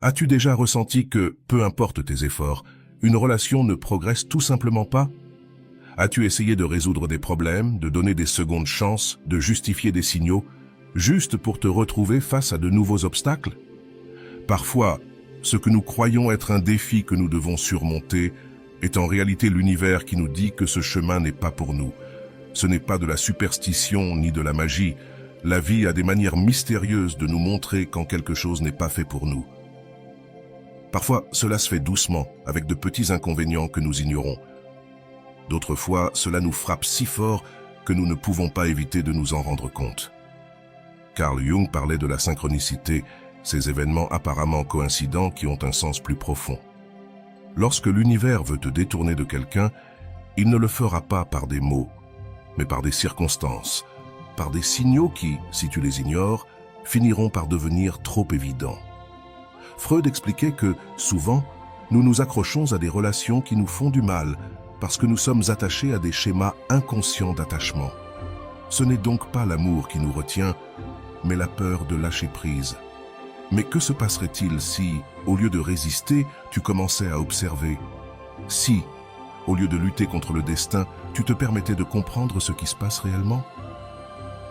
As-tu déjà ressenti que, peu importe tes efforts, une relation ne progresse tout simplement pas? As-tu essayé de résoudre des problèmes, de donner des secondes chances, de justifier des signaux, juste pour te retrouver face à de nouveaux obstacles? Parfois, ce que nous croyons être un défi que nous devons surmonter est en réalité l'univers qui nous dit que ce chemin n'est pas pour nous. Ce n'est pas de la superstition ni de la magie. La vie a des manières mystérieuses de nous montrer quand quelque chose n'est pas fait pour nous. Parfois, cela se fait doucement, avec de petits inconvénients que nous ignorons. D'autres fois, cela nous frappe si fort que nous ne pouvons pas éviter de nous en rendre compte. Carl Jung parlait de la synchronicité, ces événements apparemment coïncidents qui ont un sens plus profond. Lorsque l'univers veut te détourner de quelqu'un, il ne le fera pas par des mots, mais par des circonstances, par des signaux qui, si tu les ignores, finiront par devenir trop évidents. Freud expliquait que, souvent, nous nous accrochons à des relations qui nous font du mal parce que nous sommes attachés à des schémas inconscients d'attachement. Ce n'est donc pas l'amour qui nous retient, mais la peur de lâcher prise. Mais que se passerait-il si, au lieu de résister, tu commençais à observer? Si, au lieu de lutter contre le destin, tu te permettais de comprendre ce qui se passe réellement?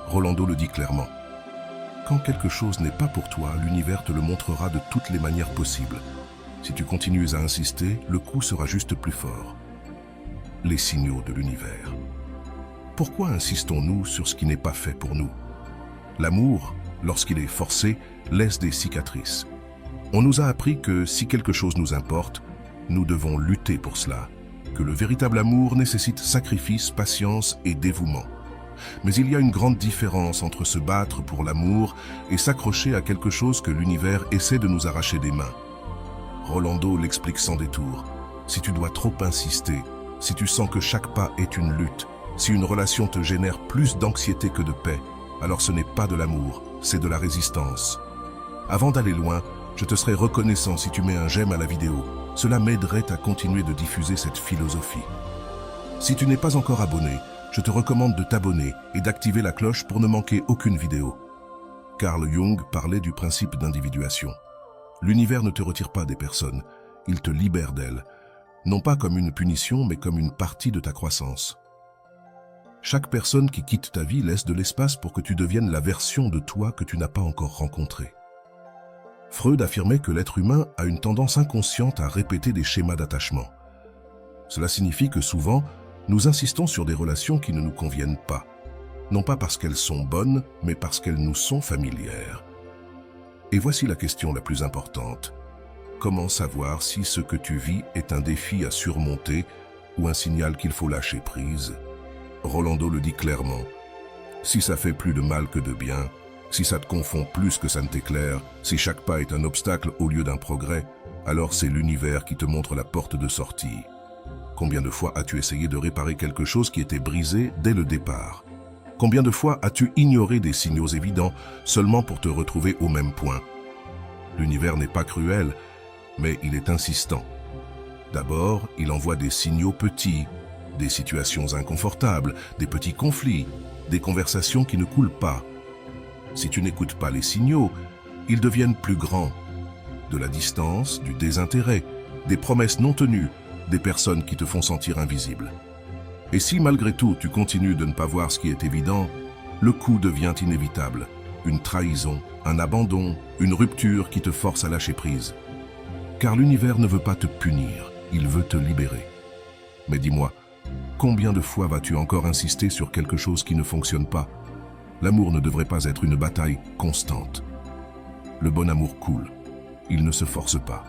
Rolando le dit clairement. Quand quelque chose n'est pas pour toi, l'univers te le montrera de toutes les manières possibles. Si tu continues à insister, le coup sera juste plus fort. Les signaux de l'univers. Pourquoi insistons-nous sur ce qui n'est pas fait pour nous? L'amour, lorsqu'il est forcé, laisse des cicatrices. On nous a appris que si quelque chose nous importe, nous devons lutter pour cela, que le véritable amour nécessite sacrifice, patience et dévouement. Mais il y a une grande différence entre se battre pour l'amour et s'accrocher à quelque chose que l'univers essaie de nous arracher des mains. Rolando l'explique sans détour. Si tu dois trop insister, si tu sens que chaque pas est une lutte, si une relation te génère plus d'anxiété que de paix, alors ce n'est pas de l'amour, c'est de la résistance. Avant d'aller loin, je te serais reconnaissant si tu mets un j'aime à la vidéo. Cela m'aiderait à continuer de diffuser cette philosophie. Si tu n'es pas encore abonné, je te recommande de t'abonner et d'activer la cloche pour ne manquer aucune vidéo. Carl Jung parlait du principe d'individuation. L'univers ne te retire pas des personnes, il te libère d'elles, non pas comme une punition, mais comme une partie de ta croissance. Chaque personne qui quitte ta vie laisse de l'espace pour que tu deviennes la version de toi que tu n'as pas encore rencontrée. Freud affirmait que l'être humain a une tendance inconsciente à répéter des schémas d'attachement. Cela signifie que souvent, nous insistons sur des relations qui ne nous conviennent pas, non pas parce qu'elles sont bonnes, mais parce qu'elles nous sont familières. Et voici la question la plus importante. Comment savoir si ce que tu vis est un défi à surmonter ou un signal qu'il faut lâcher prise? Rolando le dit clairement. Si ça fait plus de mal que de bien, si ça te confond plus que ça ne t'éclaire, si chaque pas est un obstacle au lieu d'un progrès, alors c'est l'univers qui te montre la porte de sortie. Combien de fois as-tu essayé de réparer quelque chose qui était brisé dès le départ? Combien de fois as-tu ignoré des signaux évidents seulement pour te retrouver au même point? L'univers n'est pas cruel, mais il est insistant. D'abord, il envoie des signaux petits, des situations inconfortables, des petits conflits, des conversations qui ne coulent pas. Si tu n'écoutes pas les signaux, ils deviennent plus grands. De la distance, du désintérêt, des promesses non tenues, des personnes qui te font sentir invisible. Et si malgré tout tu continues de ne pas voir ce qui est évident, le coup devient inévitable. Une trahison, un abandon, une rupture qui te force à lâcher prise. Car l'univers ne veut pas te punir, il veut te libérer. Mais dis-moi, combien de fois vas-tu encore insister sur quelque chose qui ne fonctionne pas? L'amour ne devrait pas être une bataille constante. Le bon amour coule, il ne se force pas.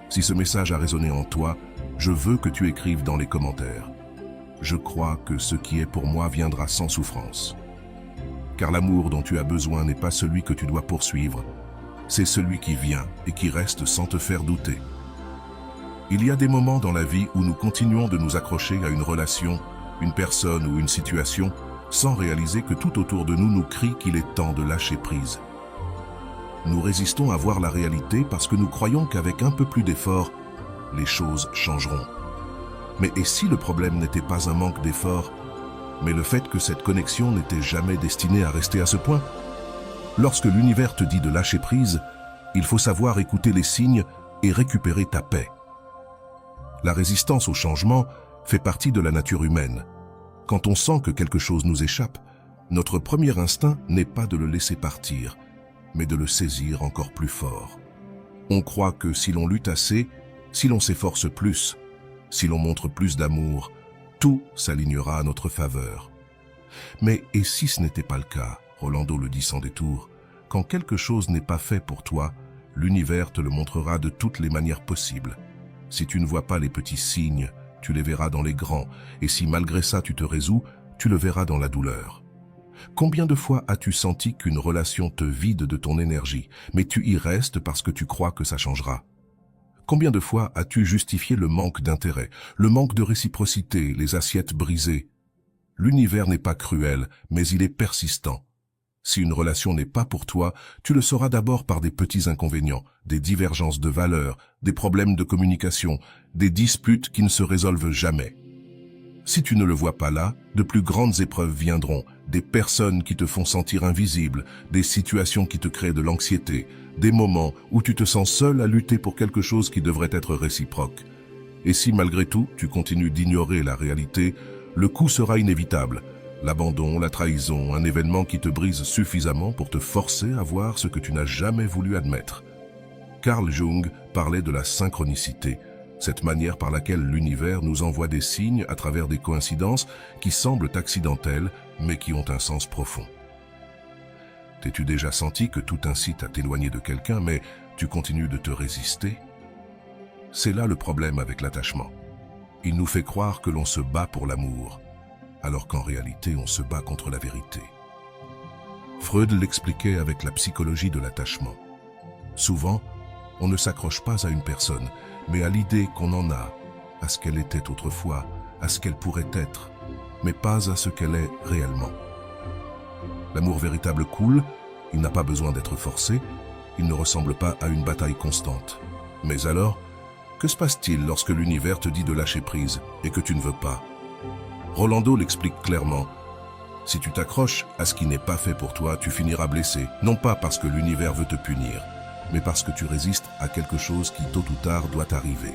Si ce message a résonné en toi, je veux que tu écrives dans les commentaires. Je crois que ce qui est pour moi viendra sans souffrance. Car l'amour dont tu as besoin n'est pas celui que tu dois poursuivre, c'est celui qui vient et qui reste sans te faire douter. Il y a des moments dans la vie où nous continuons de nous accrocher à une relation, une personne ou une situation, sans réaliser que tout autour de nous nous crie qu'il est temps de lâcher prise. Nous résistons à voir la réalité parce que nous croyons qu'avec un peu plus d'effort, les choses changeront. Mais et si le problème n'était pas un manque d'effort, mais le fait que cette connexion n'était jamais destinée à rester à ce point? Lorsque l'univers te dit de lâcher prise, Il faut savoir écouter les signes et récupérer ta paix. La résistance au changement fait partie de la nature humaine. Quand on sent que quelque chose nous échappe, notre premier instinct n'est pas de le laisser partir, mais de le saisir encore plus fort. On croit que si l'on lutte assez, si l'on s'efforce plus, si l'on montre plus d'amour, tout s'alignera à notre faveur. Mais et si ce n'était pas le cas, Rolando le dit sans détour, quand quelque chose n'est pas fait pour toi, l'univers te le montrera de toutes les manières possibles. Si tu ne vois pas les petits signes, tu les verras dans les grands, et si malgré ça tu te résous, tu le verras dans la douleur. Combien de fois as-tu senti qu'une relation te vide de ton énergie, mais tu y restes parce que tu crois que ça changera? Combien de fois as-tu justifié le manque d'intérêt, le manque de réciprocité, les assiettes brisées? L'univers n'est pas cruel, mais il est persistant. Si une relation n'est pas pour toi, tu le sauras d'abord par des petits inconvénients, des divergences de valeurs, des problèmes de communication, des disputes qui ne se résolvent jamais. Si tu ne le vois pas là, de plus grandes épreuves viendront, des personnes qui te font sentir invisible, des situations qui te créent de l'anxiété, des moments où tu te sens seul à lutter pour quelque chose qui devrait être réciproque. Et si malgré tout, tu continues d'ignorer la réalité, le coup sera inévitable. L'abandon, la trahison, un événement qui te brise suffisamment pour te forcer à voir ce que tu n'as jamais voulu admettre. Carl Jung parlait de la synchronicité, cette manière par laquelle l'univers nous envoie des signes à travers des coïncidences qui semblent accidentelles, mais qui ont un sens profond. T'es-tu déjà senti que tout incite à t'éloigner de quelqu'un, mais tu continues de te résister? C'est là le problème avec l'attachement. Il nous fait croire que l'on se bat pour l'amour, alors qu'en réalité on se bat contre la vérité. Freud l'expliquait avec la psychologie de l'attachement. Souvent, on ne s'accroche pas à une personne, mais à l'idée qu'on en a, à ce qu'elle était autrefois, à ce qu'elle pourrait être, mais pas à ce qu'elle est réellement. L'amour véritable coule, il n'a pas besoin d'être forcé, il ne ressemble pas à une bataille constante. Mais alors, que se passe-t-il lorsque l'univers te dit de lâcher prise et que tu ne veux pas? Rolando l'explique clairement. Si tu t'accroches à ce qui n'est pas fait pour toi, tu finiras blessé, non pas parce que l'univers veut te punir, mais parce que tu résistes à quelque chose qui tôt ou tard doit arriver.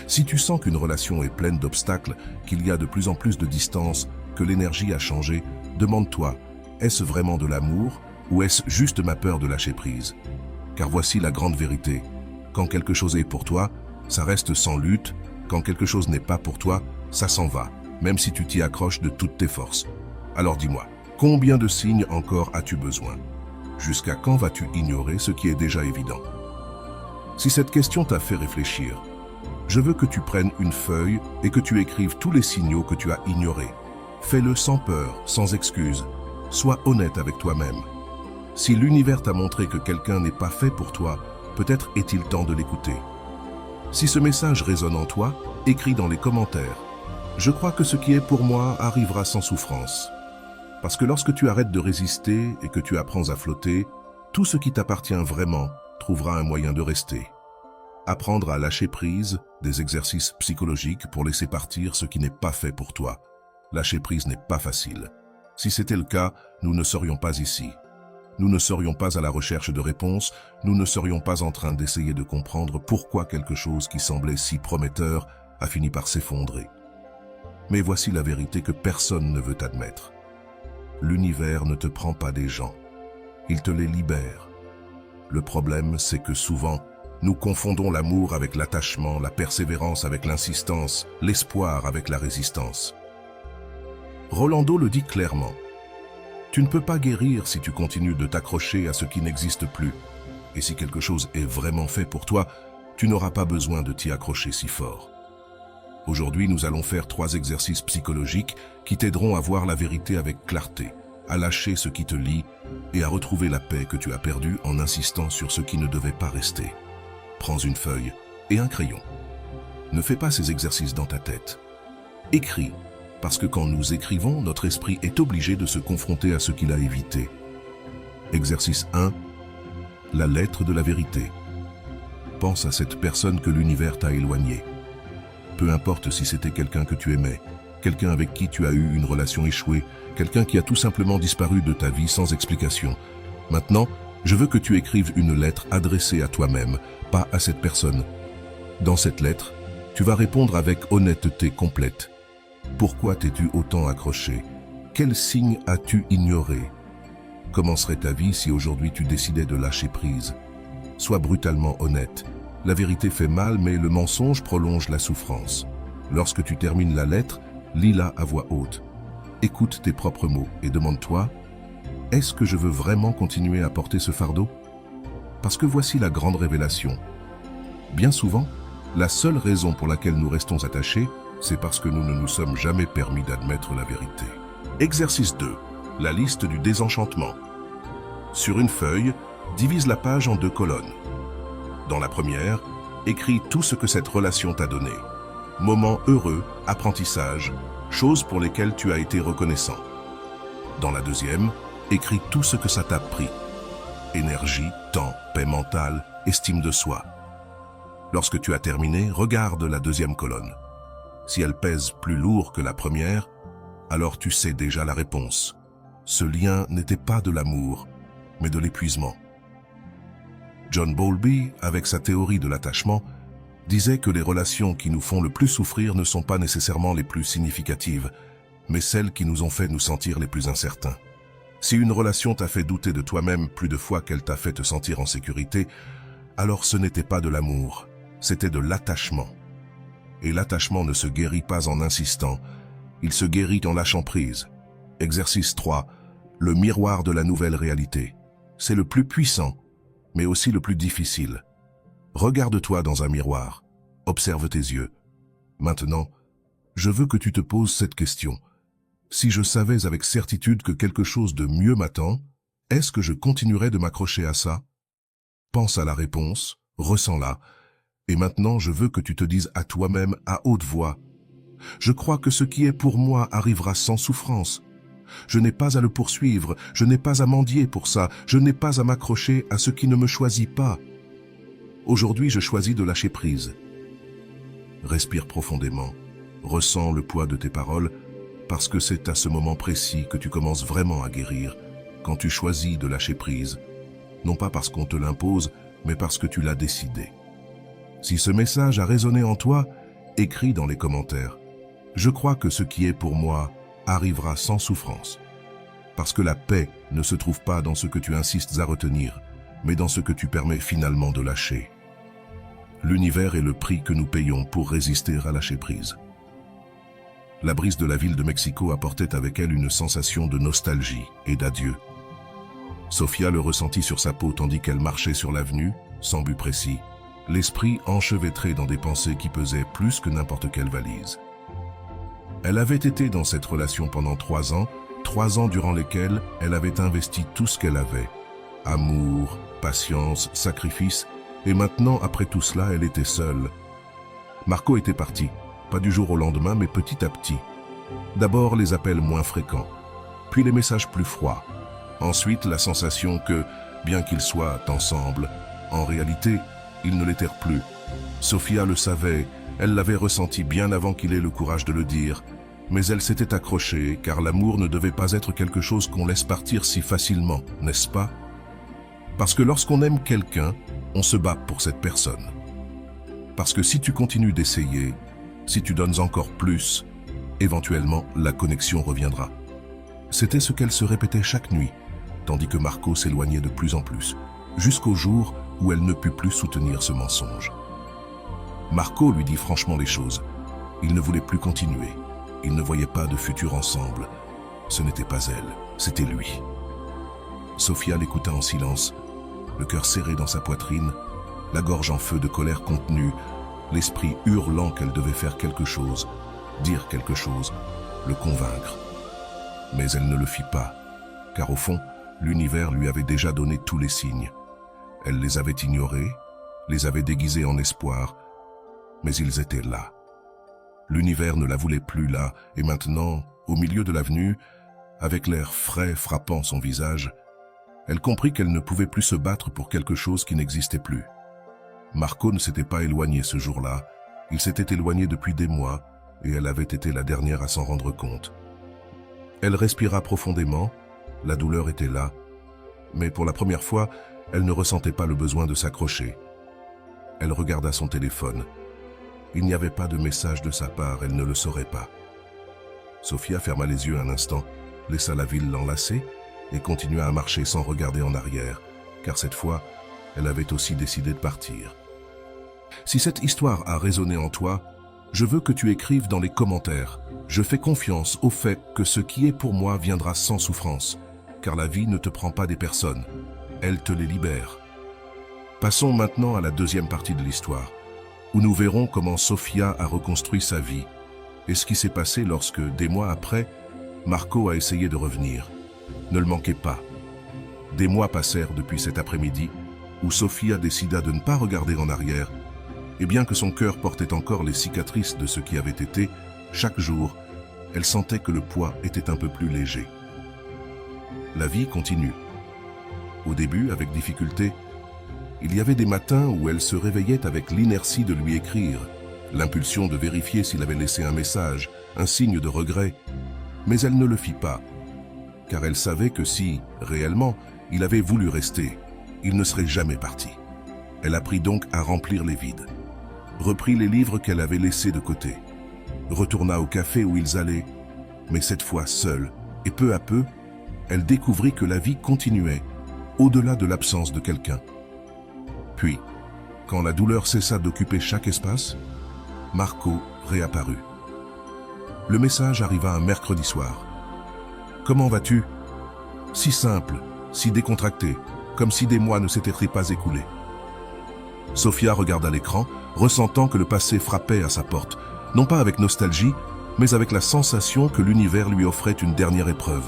Si tu sens qu'une relation est pleine d'obstacles, qu'il y a de plus en plus de distance, que l'énergie a changé, demande-toi, est-ce vraiment de l'amour ou est-ce juste ma peur de lâcher prise? Car voici la grande vérité. Quand quelque chose est pour toi, ça reste sans lutte. Quand quelque chose n'est pas pour toi, ça s'en va, même si tu t'y accroches de toutes tes forces. Alors dis-moi, combien de signes encore as-tu besoin? Jusqu'à quand vas-tu ignorer ce qui est déjà évident? Si cette question t'a fait réfléchir, je veux que tu prennes une feuille et que tu écrives tous les signaux que tu as ignorés. Fais-le sans peur, sans excuse. Sois honnête avec toi-même. Si l'univers t'a montré que quelqu'un n'est pas fait pour toi, peut-être est-il temps de l'écouter. Si ce message résonne en toi, écris dans les commentaires. Je crois que ce qui est pour moi arrivera sans souffrance. Parce que lorsque tu arrêtes de résister et que tu apprends à flotter, tout ce qui t'appartient vraiment trouvera un moyen de rester. Apprendre à lâcher prise, des exercices psychologiques pour laisser partir ce qui n'est pas fait pour toi. Lâcher prise n'est pas facile. Si c'était le cas, nous ne serions pas ici. Nous ne serions pas à la recherche de réponses, nous ne serions pas en train d'essayer de comprendre pourquoi quelque chose qui semblait si prometteur a fini par s'effondrer. Mais voici la vérité que personne ne veut admettre. L'univers ne te prend pas des gens, il te les libère. Le problème, c'est que souvent, nous confondons l'amour avec l'attachement, la persévérance avec l'insistance, l'espoir avec la résistance. Rolando le dit clairement. Tu ne peux pas guérir si tu continues de t'accrocher à ce qui n'existe plus. Et si quelque chose est vraiment fait pour toi, tu n'auras pas besoin de t'y accrocher si fort. Aujourd'hui, nous allons faire 3 exercices psychologiques qui t'aideront à voir la vérité avec clarté, à lâcher ce qui te lie et à retrouver la paix que tu as perdue en insistant sur ce qui ne devait pas rester. Prends une feuille et un crayon. Ne fais pas ces exercices dans ta tête. Écris, parce que quand nous écrivons, notre esprit est obligé de se confronter à ce qu'il a évité. Exercice 1. La lettre de la vérité. Pense à cette personne que l'univers t'a éloignée. Peu importe si c'était quelqu'un que tu aimais, quelqu'un avec qui tu as eu une relation échouée, quelqu'un qui a tout simplement disparu de ta vie sans explication. Maintenant, Je veux que tu écrives une lettre adressée à toi-même, pas à cette personne. Dans cette lettre, tu vas répondre avec honnêteté complète. Pourquoi t'es-tu autant accroché? Quels signes as-tu ignorés? Comment serait ta vie si aujourd'hui tu décidais de lâcher prise? Sois brutalement honnête. La vérité fait mal, mais le mensonge prolonge la souffrance. Lorsque tu termines la lettre, lis-la à voix haute. Écoute tes propres mots et demande-toi, est-ce que je veux vraiment continuer à porter ce fardeau? Parce que voici la grande révélation. Bien souvent, la seule raison pour laquelle nous restons attachés, c'est parce que nous ne nous sommes jamais permis d'admettre la vérité. Exercice 2. La liste du désenchantement. Sur une feuille, divise la page en 2 colonnes. Dans la première, écris tout ce que cette relation t'a donné. Moments heureux, apprentissage, choses pour lesquelles tu as été reconnaissant. Dans la deuxième, écris tout ce que ça t'a pris. Énergie, temps, paix mentale, estime de soi. Lorsque tu as terminé, regarde la deuxième colonne. Si elle pèse plus lourd que la première, alors tu sais déjà la réponse. Ce lien n'était pas de l'amour, mais de l'épuisement. John Bowlby, avec sa théorie de l'attachement, disait que les relations qui nous font le plus souffrir ne sont pas nécessairement les plus significatives, mais celles qui nous ont fait nous sentir les plus incertains. Si une relation t'a fait douter de toi-même plus de fois qu'elle t'a fait te sentir en sécurité, alors ce n'était pas de l'amour, c'était de l'attachement. Et l'attachement ne se guérit pas en insistant, il se guérit en lâchant prise. Exercice 3. Le miroir de la nouvelle réalité. C'est le plus puissant, mais aussi le plus difficile. Regarde-toi dans un miroir, observe tes yeux. Maintenant, je veux que tu te poses cette question. Si je savais avec certitude que quelque chose de mieux m'attend, est-ce que je continuerais de m'accrocher à ça? Pense à la réponse, ressens-la, et maintenant je veux que tu te dises à toi-même à haute voix, « Je crois que ce qui est pour moi arrivera sans souffrance. Je n'ai pas à le poursuivre, je n'ai pas à mendier pour ça, je n'ai pas à m'accrocher à ce qui ne me choisit pas. Aujourd'hui, je choisis de lâcher prise. » Respire profondément, ressens le poids de tes paroles, parce que c'est à ce moment précis que tu commences vraiment à guérir, quand tu choisis de lâcher prise, non pas parce qu'on te l'impose, mais parce que tu l'as décidé. Si ce message a résonné en toi, écris dans les commentaires. Je crois que ce qui est pour moi arrivera sans souffrance. Parce que la paix ne se trouve pas dans ce que tu insistes à retenir, mais dans ce que tu permets finalement de lâcher. L'univers est le prix que nous payons pour résister à lâcher prise. La brise de la ville de Mexico apportait avec elle une sensation de nostalgie et d'adieu. Sofia le ressentit sur sa peau tandis qu'elle marchait sur l'avenue, sans but précis, l'esprit enchevêtré dans des pensées qui pesaient plus que n'importe quelle valise. Elle avait été dans cette relation pendant 3 ans durant lesquels elle avait investi tout ce qu'elle avait. Amour, patience, sacrifice, et maintenant, après tout cela, elle était seule. Marco était parti. Pas du jour au lendemain, mais petit à petit. D'abord les appels moins fréquents, puis les messages plus froids. Ensuite la sensation que, bien qu'ils soient ensemble, en réalité, ils ne l'étaient plus. Sofia le savait, elle l'avait ressenti bien avant qu'il ait le courage de le dire, mais elle s'était accrochée, car l'amour ne devait pas être quelque chose qu'on laisse partir si facilement, n'est-ce pas? Parce que lorsqu'on aime quelqu'un, on se bat pour cette personne. Parce que si tu continues d'essayer, si tu donnes encore plus, éventuellement, la connexion reviendra. C'était ce qu'elle se répétait chaque nuit, tandis que Marco s'éloignait de plus en plus, jusqu'au jour où elle ne put plus soutenir ce mensonge. Marco lui dit franchement les choses. Il ne voulait plus continuer. Il ne voyait pas de futur ensemble. Ce n'était pas elle, c'était lui. Sofia l'écouta en silence, le cœur serré dans sa poitrine, la gorge en feu de colère contenue, l'esprit hurlant qu'elle devait faire quelque chose, dire quelque chose, le convaincre. Mais elle ne le fit pas, car au fond, l'univers lui avait déjà donné tous les signes. Elle les avait ignorés, les avait déguisés en espoir, mais ils étaient là. L'univers ne la voulait plus là, et maintenant, au milieu de l'avenue, avec l'air frais frappant son visage, elle comprit qu'elle ne pouvait plus se battre pour quelque chose qui n'existait plus. Marco ne s'était pas éloigné ce jour-là, il s'était éloigné depuis des mois, et elle avait été la dernière à s'en rendre compte. Elle respira profondément, la douleur était là, mais pour la première fois, Elle ne ressentait pas le besoin de s'accrocher. Elle regarda son téléphone. Il n'y avait pas de message de sa part, elle ne le saurait pas. Sophia ferma les yeux un instant, laissa la ville l'enlacer et continua à marcher sans regarder en arrière, car cette fois, elle avait aussi décidé de partir. Si cette histoire a résonné en toi, je veux que tu écrives dans les commentaires. Je fais confiance au fait que ce qui est pour moi viendra sans souffrance, car la vie ne te prend pas des personnes, elle te les libère. Passons maintenant à la deuxième partie de l'histoire, où nous verrons comment Sophia a reconstruit sa vie et ce qui s'est passé lorsque, des mois après, Marco a essayé de revenir. Ne le manquez pas. Des mois passèrent depuis cet après-midi où Sophia décida de ne pas regarder en arrière, et bien que son cœur portait encore les cicatrices de ce qui avait été, chaque jour, elle sentait que le poids était un peu plus léger. La vie continue. Au début, avec difficulté, il y avait des matins où elle se réveillait avec l'inertie de lui écrire, l'impulsion de vérifier s'il avait laissé un message, un signe de regret, mais elle ne le fit pas, car elle savait que si, réellement, il avait voulu rester, il ne serait jamais parti. Elle apprit donc à remplir les vides, reprit les livres qu'elle avait laissés de côté, retourna au café où ils allaient, mais cette fois seule, et peu à peu, elle découvrit que la vie continuait, au-delà de l'absence de quelqu'un. Puis, quand la douleur cessa d'occuper chaque espace, Marco réapparut. Le message arriva un mercredi soir. « Comment vas-tu » Si simple, si décontracté, comme si des mois ne s'étaient pas écoulés. Sophia regarda l'écran, ressentant que le passé frappait à sa porte, non pas avec nostalgie, mais avec la sensation que l'univers lui offrait une dernière épreuve.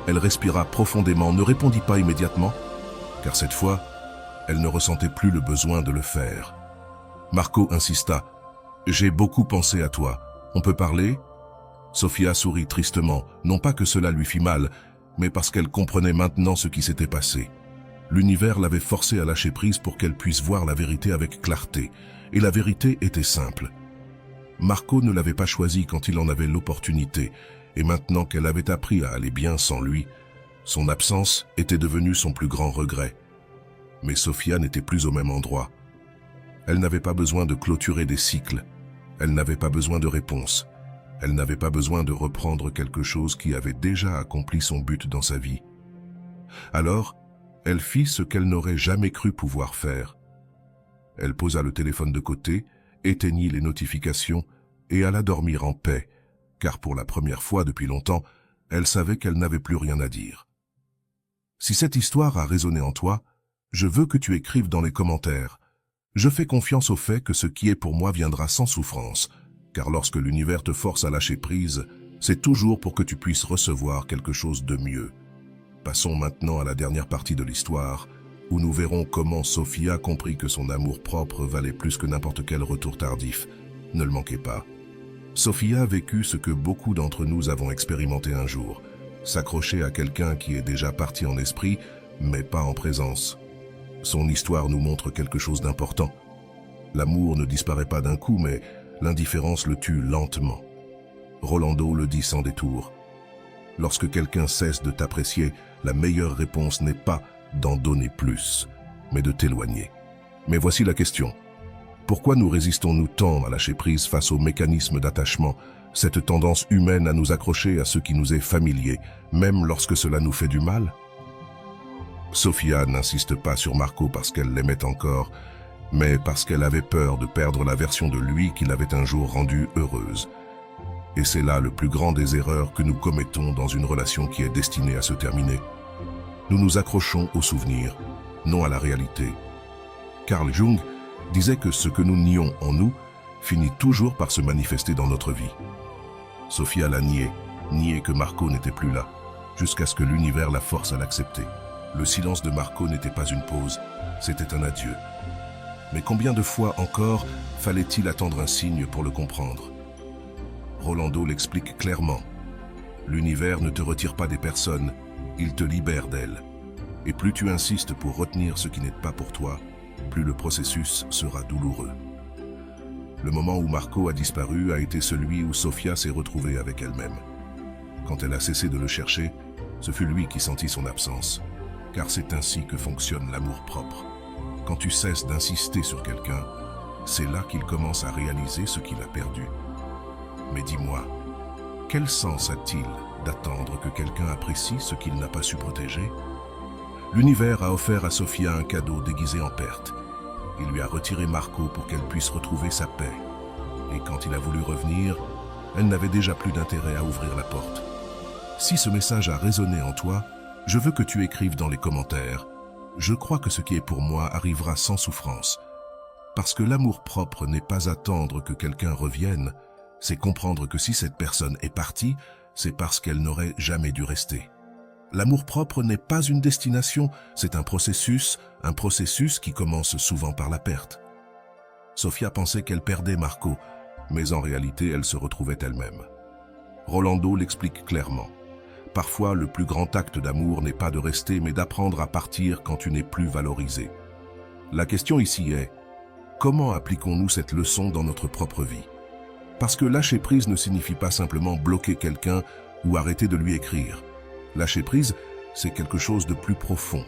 Elle respira profondément, ne répondit pas immédiatement, car cette fois, elle ne ressentait plus le besoin de le faire. Marco insista. « J'ai beaucoup pensé à toi. On peut parler ?» Sophia sourit tristement, non pas que cela lui fit mal, mais parce qu'elle comprenait maintenant ce qui s'était passé. L'univers l'avait forcée à lâcher prise pour qu'elle puisse voir la vérité avec clarté, et la vérité était simple. Marco ne l'avait pas choisi quand il en avait l'opportunité, et maintenant qu'elle avait appris à aller bien sans lui, son absence était devenue son plus grand regret. Mais Sophia n'était plus au même endroit. Elle n'avait pas besoin de clôturer des cycles, elle n'avait pas besoin de réponse, elle n'avait pas besoin de reprendre quelque chose qui avait déjà accompli son but dans sa vie. Alors, elle fit ce qu'elle n'aurait jamais cru pouvoir faire. Elle posa le téléphone de côté, éteignit les notifications et alla dormir en paix, car pour la première fois depuis longtemps, elle savait qu'elle n'avait plus rien à dire. Si cette histoire a résonné en toi, je veux que tu écrives dans les commentaires. Je fais confiance au fait que ce qui est pour moi viendra sans souffrance, car lorsque l'univers te force à lâcher prise, c'est toujours pour que tu puisses recevoir quelque chose de mieux. Passons maintenant à la dernière partie de l'histoire, où nous verrons comment Sophia comprit que son amour-propre valait plus que n'importe quel retour tardif. Ne le manquez pas. Sophia a vécu ce que beaucoup d'entre nous avons expérimenté un jour, s'accrocher à quelqu'un qui est déjà parti en esprit, mais pas en présence. Son histoire nous montre quelque chose d'important. L'amour ne disparaît pas d'un coup, mais l'indifférence le tue lentement. Rolando le dit sans détour. Lorsque quelqu'un cesse de t'apprécier, la meilleure réponse n'est pas d'en donner plus, mais de t'éloigner. Mais voici la question. Pourquoi nous résistons-nous tant à lâcher prise face au mécanisme d'attachement, cette tendance humaine à nous accrocher à ce qui nous est familier, même lorsque cela nous fait du mal ? Sophia n'insiste pas sur Marco parce qu'elle l'aimait encore, mais parce qu'elle avait peur de perdre la version de lui qui l'avait un jour rendue heureuse. Et c'est là le plus grand des erreurs que nous commettons dans une relation qui est destinée à se terminer. Nous nous accrochons aux souvenirs, non à la réalité. Carl Jung disait que ce que nous nions en nous finit toujours par se manifester dans notre vie. Sophia l'a nié que Marco n'était plus là, jusqu'à ce que l'univers la force à l'accepter. Le silence de Marco n'était pas une pause, c'était un adieu. Mais combien de fois encore fallait-il attendre un signe pour le comprendre ? Rolando l'explique clairement. L'univers ne te retire pas des personnes, il te libère d'elles. Et plus tu insistes pour retenir ce qui n'est pas pour toi, plus le processus sera douloureux. Le moment où Marco a disparu a été celui où Sophia s'est retrouvée avec elle-même. Quand elle a cessé de le chercher, ce fut lui qui sentit son absence. car c'est ainsi que fonctionne l'amour-propre. Quand tu cesses d'insister sur quelqu'un, c'est là qu'il commence à réaliser ce qu'il a perdu. Mais dis-moi, quel sens a-t-il d'attendre que quelqu'un apprécie ce qu'il n'a pas su protéger? L'univers a offert à Sofia un cadeau déguisé en perte. Il lui a retiré Marco pour qu'elle puisse retrouver sa paix. Et quand il a voulu revenir, elle n'avait déjà plus d'intérêt à ouvrir la porte. Si ce message a résonné en toi, je veux que tu écrives dans les commentaires « Je crois que ce qui est pour moi arrivera sans souffrance ». Parce que l'amour-propre n'est pas attendre que quelqu'un revienne, c'est comprendre que si cette personne est partie, c'est parce qu'elle n'aurait jamais dû rester. L'amour-propre n'est pas une destination, c'est un processus qui commence souvent par la perte. Sofia pensait qu'elle perdait Marco, mais en réalité, elle se retrouvait elle-même. Rolando l'explique clairement. Parfois, le plus grand acte d'amour n'est pas de rester, mais d'apprendre à partir quand tu n'es plus valorisé. La question ici est, comment appliquons-nous cette leçon dans notre propre vie? Parce que lâcher prise ne signifie pas simplement bloquer quelqu'un ou arrêter de lui écrire. Lâcher prise, c'est quelque chose de plus profond.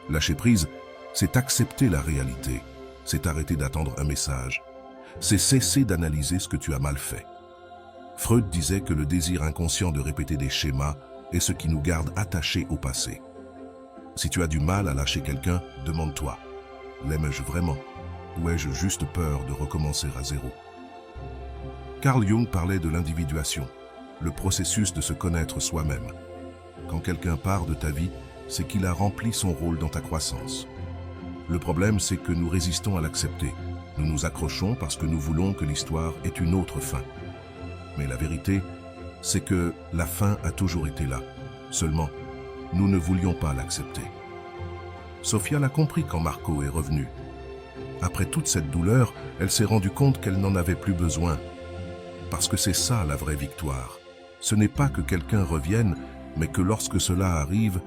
Lâcher prise, c'est accepter la réalité. C'est arrêter d'attendre un message. C'est cesser d'analyser ce que tu as mal fait. Freud disait que le désir inconscient de répéter des schémas est ce qui nous garde attachés au passé. Si tu as du mal à lâcher quelqu'un, demande-toi, l'aime-je vraiment? Ou ai-je juste peur de recommencer à zéro? Carl Jung parlait de l'individuation, le processus de se connaître soi-même. Quand quelqu'un part de ta vie, c'est qu'il a rempli son rôle dans ta croissance. Le problème, c'est que nous résistons à l'accepter. Nous nous accrochons parce que nous voulons que l'histoire ait une autre fin. Mais la vérité, c'est que la fin a toujours été là. Seulement, nous ne voulions pas l'accepter. Sofia l'a compris quand Marco est revenu. Après toute cette douleur, elle s'est rendue compte qu'elle n'en avait plus besoin. Parce que c'est ça la vraie victoire. Ce n'est pas que quelqu'un revienne, mais que lorsque cela arrive,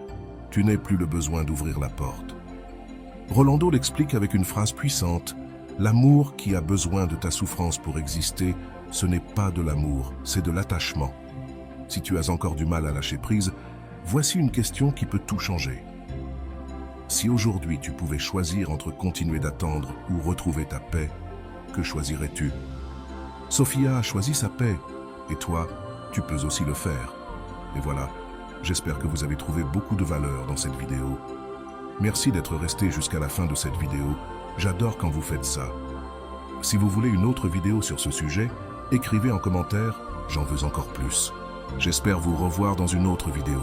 tu n'aies plus le besoin d'ouvrir la porte. Rolando l'explique avec une phrase puissante. L'amour qui a besoin de ta souffrance pour exister, ce n'est pas de l'amour, c'est de l'attachement. Si tu as encore du mal à lâcher prise, voici une question qui peut tout changer. Si aujourd'hui tu pouvais choisir entre continuer d'attendre ou retrouver ta paix, que choisirais-tu? Sofia a choisi sa paix, et toi, tu peux aussi le faire. Et voilà, j'espère que vous avez trouvé beaucoup de valeur dans cette vidéo. Merci d'être resté jusqu'à la fin de cette vidéo, j'adore quand vous faites ça. Si vous voulez une autre vidéo sur ce sujet, écrivez en commentaire, j'en veux encore plus. J'espère vous revoir dans une autre vidéo.